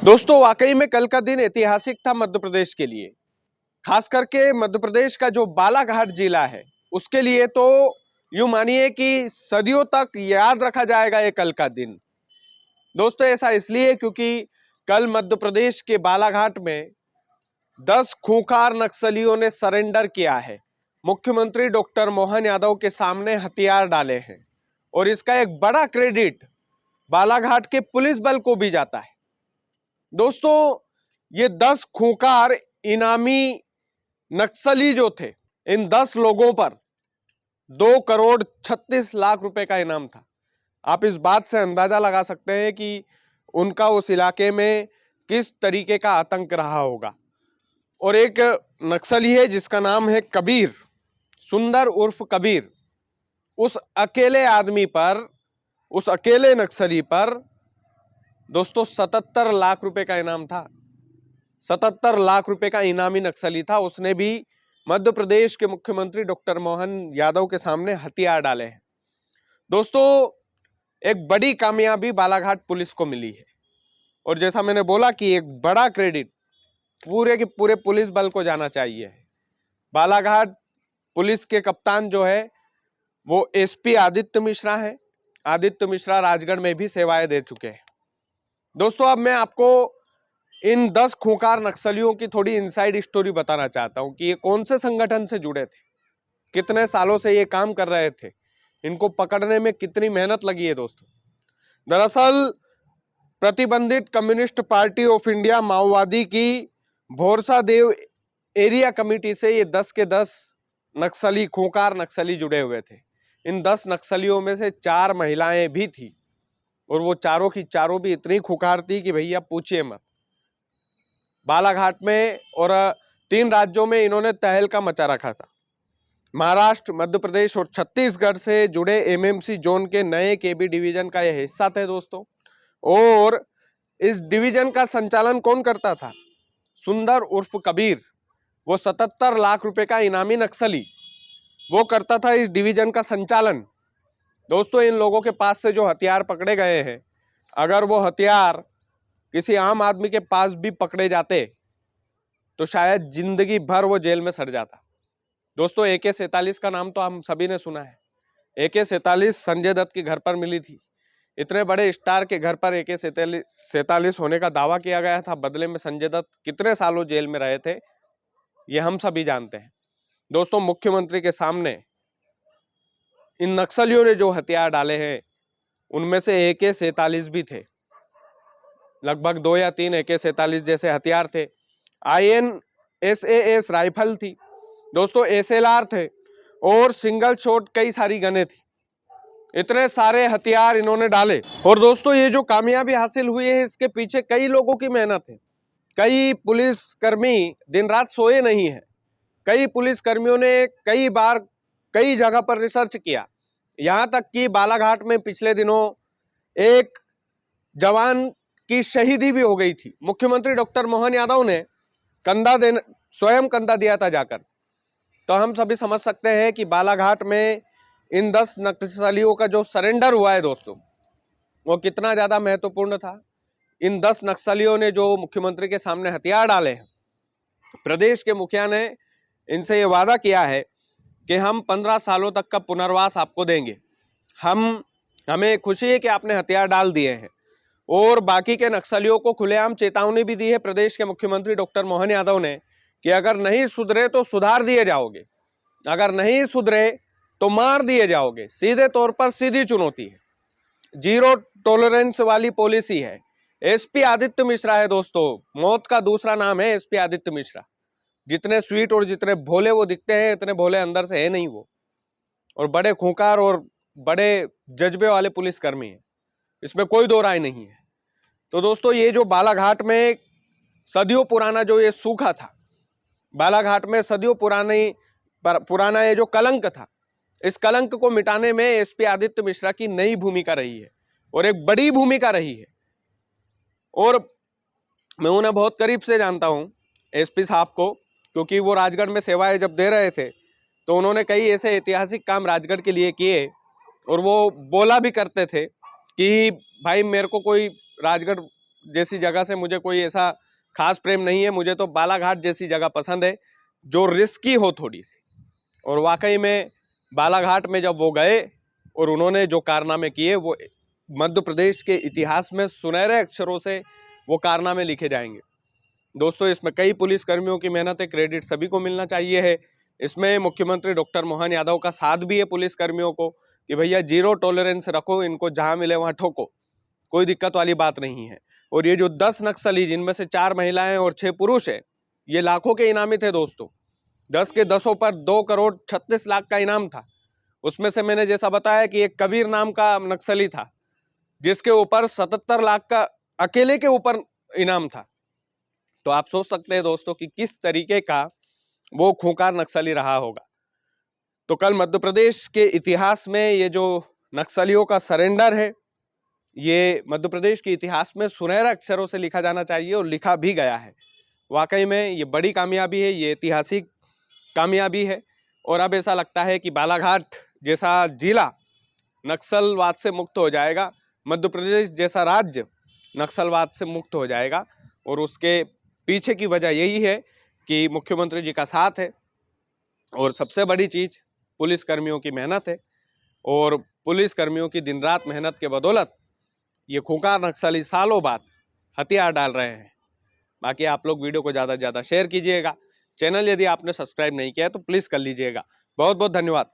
दोस्तों वाकई में कल का दिन ऐतिहासिक था मध्य प्रदेश के लिए। खास करके मध्य प्रदेश का जो बालाघाट जिला है उसके लिए तो यूं मानिए कि सदियों तक याद रखा जाएगा ये कल का दिन। दोस्तों ऐसा इसलिए क्योंकि कल मध्य प्रदेश के बालाघाट में 10 खूंखार नक्सलियों ने सरेंडर किया है। मुख्यमंत्री डॉक्टर मोहन यादव के सामने हथियार डाले हैं और इसका एक बड़ा क्रेडिट बालाघाट के पुलिस बल को भी जाता है। दोस्तों ये 10 खूंखार इनामी नक्सली जो थे, इन 10 लोगों पर 2 करोड़ 36 लाख रुपए का इनाम था। आप इस बात से अंदाजा लगा सकते हैं कि उनका उस इलाके में किस तरीके का आतंक रहा होगा। और एक नक्सली है जिसका नाम है कबीर, सुंदर उर्फ कबीर। उस अकेले आदमी पर, उस अकेले नक्सली पर दोस्तों 77 लाख रुपए का इनाम था। 77 लाख रुपए का इनामी नक्सली था। उसने भी मध्य प्रदेश के मुख्यमंत्री डॉक्टर मोहन यादव के सामने हथियार डाले हैं। दोस्तों एक बड़ी कामयाबी बालाघाट पुलिस को मिली है और जैसा मैंने बोला कि एक बड़ा क्रेडिट पूरे के पूरे पुलिस बल को जाना चाहिए। बालाघाट पुलिस के कप्तान जो है वो एसपी आदित्य मिश्रा हैं। आदित्य मिश्रा राजगढ़ में भी सेवाएं दे चुके हैं। दोस्तों अब मैं आपको इन 10 खूंखार नक्सलियों की थोड़ी इनसाइड स्टोरी बताना चाहता हूं कि ये कौन से संगठन से जुड़े थे, कितने सालों से ये काम कर रहे थे, इनको पकड़ने में कितनी मेहनत लगी है। दोस्तों दरअसल प्रतिबंधित कम्युनिस्ट पार्टी ऑफ इंडिया माओवादी की भोरसा देव एरिया कमेटी से ये 10 के 10 नक्सली, खूंखार नक्सली जुड़े हुए थे। इन 10 नक्सलियों में से 4 महिलाएं भी थी और वो चारों की चारों भी इतनी खूंखार थी कि भैया पूछिए मत। बालाघाट में और 3 राज्यों में इन्होंने तहलका मचा रखा था। महाराष्ट्र, मध्य प्रदेश और छत्तीसगढ़ से जुड़े एमएमसी जोन के नए केबी डिवीजन का यह हिस्सा थे दोस्तों। और इस डिवीजन का संचालन कौन करता था? सुंदर उर्फ कबीर, वो 77 लाख रुपए का इनामी नक्सली, वो करता था इस डिवीजन का संचालन। दोस्तों इन लोगों के पास से जो हथियार पकड़े गए हैं, अगर वो हथियार किसी आम आदमी के पास भी पकड़े जाते तो शायद जिंदगी भर वो जेल में सड़ जाता। दोस्तों AK-47 का नाम तो हम सभी ने सुना है। AK-47 संजय दत्त के घर पर मिली थी। इतने बड़े स्टार के घर पर AK-47 होने का दावा किया गया था। बदले में संजय दत्त कितने सालों जेल में रहे थे ये हम सभी जानते हैं। दोस्तों मुख्यमंत्री के सामने इन नक्सलियों ने जो हथियार डाले हैं उनमें से AK-47 भी थे। लगभग 2 या 3 AK-47 जैसे हथियार थे। INSAS राइफल थी दोस्तों, SLR थे और सिंगल शॉट कई सारी गने थी। इतने सारे हथियार इन्होंने डाले और दोस्तों ये जो कामयाबी हासिल हुई है इसके पीछे कई लोगों की मेहनत है। कई पुलिसकर्मी दिन रात सोए नहीं है। कई पुलिसकर्मियों ने कई बार कई जगह पर रिसर्च किया। यहां तक कि बालाघाट में पिछले दिनों एक जवान की शहीदी भी हो गई थी। मुख्यमंत्री डॉक्टर मोहन यादव ने स्वयं कंधा दिया था जाकर। तो हम सभी समझ सकते हैं कि बालाघाट में इन 10 नक्सलियों का जो सरेंडर हुआ है दोस्तों, वो कितना ज्यादा महत्वपूर्ण था। इन 10 नक्सलियों ने जो मुख्यमंत्री के सामने हथियार डाले हैं, प्रदेश के मुखिया ने इनसे ये वादा किया है कि हम 15 सालों तक का पुनर्वास आपको देंगे। हमें खुशी है कि आपने हथियार डाल दिए हैं। और बाकी के नक्सलियों को खुलेआम चेतावनी भी दी है प्रदेश के मुख्यमंत्री डॉक्टर मोहन यादव ने कि अगर नहीं सुधरे तो सुधार दिए जाओगे, अगर नहीं सुधरे तो मार दिए जाओगे। सीधे तौर पर सीधी चुनौती है। जीरो टॉलरेंस वाली पॉलिसी है। एसपी आदित्य मिश्रा है दोस्तों, मौत का दूसरा नाम है एसपी आदित्य मिश्रा। जितने स्वीट और जितने भोले वो दिखते हैं, इतने भोले अंदर से है नहीं वो। और बड़े खूंखार और बड़े जज्बे वाले पुलिसकर्मी हैं, इसमें कोई दो राय नहीं है। तो दोस्तों ये जो बालाघाट में सदियों पुराना जो ये सूखा था, बालाघाट में सदियों पुराना ये जो कलंक था, इस कलंक को मिटाने में एसपी आदित्य मिश्रा की नई भूमिका रही है और एक बड़ी भूमिका रही है। और मैं उन्हें बहुत करीब से जानता हूं एसपी साहब को, क्योंकि वो राजगढ़ में सेवाएं जब दे रहे थे तो उन्होंने कई ऐसे ऐतिहासिक काम राजगढ़ के लिए किए और वो बोला भी करते थे कि भाई मेरे को कोई राजगढ़ जैसी जगह से मुझे कोई ऐसा खास प्रेम नहीं है। मुझे तो बालाघाट जैसी जगह पसंद है जो रिस्की हो थोड़ी सी। और वाकई में बालाघाट में जब वो गए और उन्होंने जो कारनामे किए, वो मध्य प्रदेश के इतिहास में सुनहरे अक्षरों से वो कारनामे लिखे जाएंगे। दोस्तों, इसमें कई पुलिसकर्मियों की मेहनत है, क्रेडिट सभी को मिलना चाहिए है। इसमें मुख्यमंत्री डॉक्टर मोहन यादव का साथ भी है पुलिसकर्मियों को कि भैया जीरो टॉलरेंस रखो, इनको जहां मिले वहां ठोको, कोई दिक्कत वाली बात नहीं है। और ये जो 10 नक्सली, जिनमें से 4 महिलाएं और 6 पुरुष है, ये लाखों के इनामी थे दोस्तों। 10 के 10 पर 2 करोड़ 36 लाख का इनाम था। उसमें से मैंने जैसा बताया कि एक कबीर नाम का नक्सली था जिसके ऊपर 77 लाख का अकेले के ऊपर इनाम था। तो आप सोच सकते हैं दोस्तों कि किस तरीके का वो खूंखार नक्सली रहा होगा। तो कल मध्य प्रदेश के इतिहास में ये जो नक्सलियों का सरेंडर है, ये मध्य प्रदेश के इतिहास में सुनहरे अक्षरों से लिखा जाना चाहिए और लिखा भी गया है। वाकई में ये बड़ी कामयाबी है, ये ऐतिहासिक कामयाबी है। और अब ऐसा लगता है कि बालाघाट जैसा जिला नक्सलवाद से मुक्त हो जाएगा, मध्य प्रदेश जैसा राज्य नक्सलवाद से मुक्त हो जाएगा। और उसके पीछे की वजह यही है कि मुख्यमंत्री जी का साथ है, और सबसे बड़ी चीज पुलिसकर्मियों की मेहनत है। और पुलिसकर्मियों की दिन रात मेहनत के बदौलत ये खूंखार नक्सली सालों बाद हथियार डाल रहे हैं। बाकी आप लोग वीडियो को ज़्यादा से ज़्यादा शेयर कीजिएगा। चैनल यदि आपने सब्सक्राइब नहीं किया है तो प्लीज़ कर लीजिएगा। बहुत बहुत धन्यवाद।